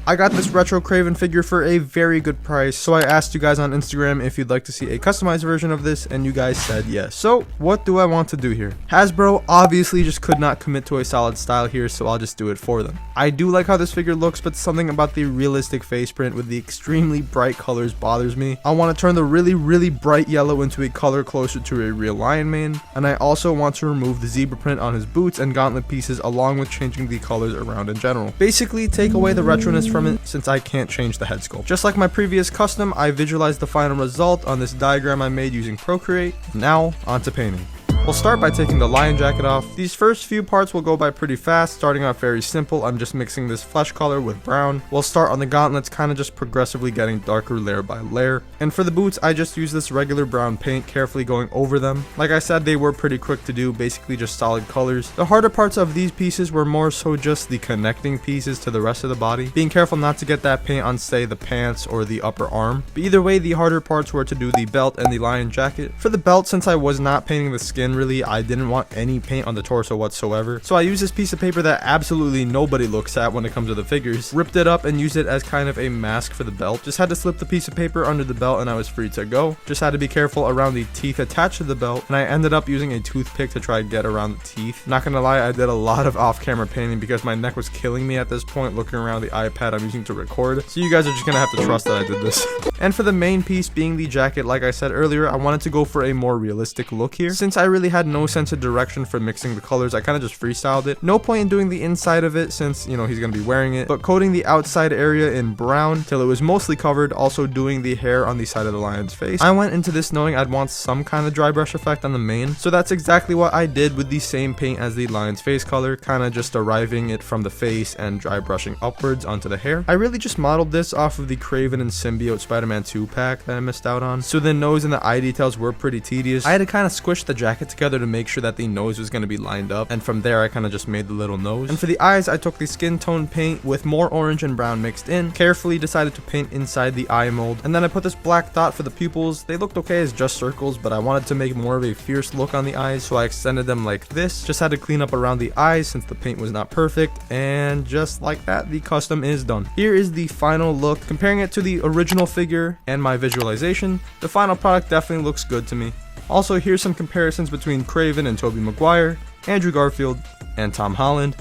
I got this retro Kraven figure for a very good price, so I asked you guys on Instagram if you'd like to see a customized version of this, and you guys said yes. So what do I want to do here? Hasbro obviously just could not commit to a solid style here, so I'll just do it for them. I do like how this figure looks, but something about the realistic face print with the extremely bright colors bothers me. I want to turn the really bright yellow into a color closer to a real lion mane, and I also want to remove the zebra print on his boots and gauntlet pieces, along with changing the colors around in general. Basically take away the retroness from it, since I can't change the head sculpt. Just like my previous custom, I visualized the final result on this diagram I made using Procreate. Now onto painting. We'll start by taking the lion jacket off. These first few parts will go by pretty fast, starting off very simple. I'm just mixing this flesh color with brown. We'll start on the gauntlets, kind of just progressively getting darker layer by layer. And for the boots, I just use this regular brown paint, carefully going over them. Like I said, they were pretty quick to do, basically just solid colors. The harder parts of these pieces were more so just the connecting pieces to the rest of the body, being careful not to get that paint on, say, the pants or the upper arm. But either way, the harder parts were to do the belt and the lion jacket. For the belt, since I was not painting the skin really, I didn't want any paint on the torso whatsoever, so I used this piece of paper that absolutely nobody looks at when it comes to the figures, ripped it up and used it as kind of a mask for the belt. Just had to slip the piece of paper under the belt and I was free to go. Just had to be careful around the teeth attached to the belt, and I ended up using a toothpick to try and get around the teeth. Not gonna lie, I did a lot of off-camera painting because my neck was killing me at this point looking around the iPad I'm using to record, so you guys are just gonna have to trust that I did this. And for the main piece being the jacket, like I said earlier, I wanted to go for a more realistic look here. Since I really had no sense of direction for mixing the colors, I kind of just freestyled it. No point in doing the inside of it since, you know, he's gonna be wearing it, but coating the outside area in brown till it was mostly covered, also doing the hair on the side of the lion's face. I went into this knowing I'd want some kind of dry brush effect on the mane, so that's exactly what I did with the same paint as the lion's face color, kind of just arriving it from the face and dry brushing upwards onto the hair. I really just modeled this off of the Kraven and Symbiote Spider-Man 2 pack that I missed out on, so the nose and the eye details were pretty tedious. I had to kind of squish the jacket together to make sure that the nose was going to be lined up, and from there I kind of just made the little nose. And for the eyes, I took the skin tone paint with more orange and brown mixed in, carefully decided to paint inside the eye mold, and then I put this black dot for the pupils. They looked okay as just circles, but I wanted to make more of a fierce look on the eyes, so I extended them like this. Just had to clean up around the eyes since the paint was not perfect, and just like that, the custom is done. Here is the final look. Comparing it to the original figure and my visualization, the final product definitely looks good to me. Also, here's some comparisons between Kraven and Tobey Maguire, Andrew Garfield, and Tom Holland,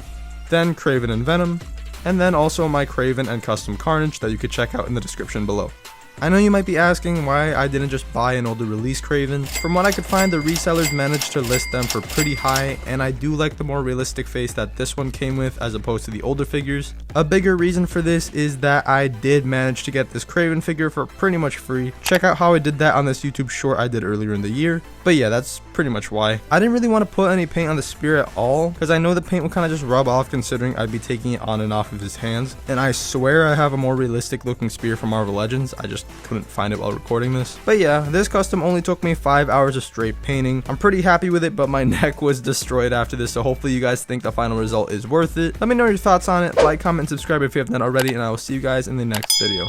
then Kraven and Venom, and then also my Kraven and Custom Carnage that you could check out in the description below. I know you might be asking why I didn't just buy an older release Kraven. From what I could find, the resellers managed to list them for pretty high, and I do like the more realistic face that this one came with as opposed to the older figures. A bigger reason for this is that I did manage to get this Kraven figure for pretty much free. Check out how I did that on this YouTube short I did earlier in the year. But yeah, that's pretty much why. I didn't really want to put any paint on the spear at all, because I know the paint would kind of just rub off considering I'd be taking it on and off of his hands. And I swear I have a more realistic looking spear from Marvel Legends, I just couldn't find it while recording this. But yeah, this custom only took me 5 hours of straight painting. I'm pretty happy with it, but my neck was destroyed after this, so hopefully you guys think the final result is worth it. Let me know your thoughts on it, like, comment, subscribe if you haven't done already, and I will see you guys in the next video.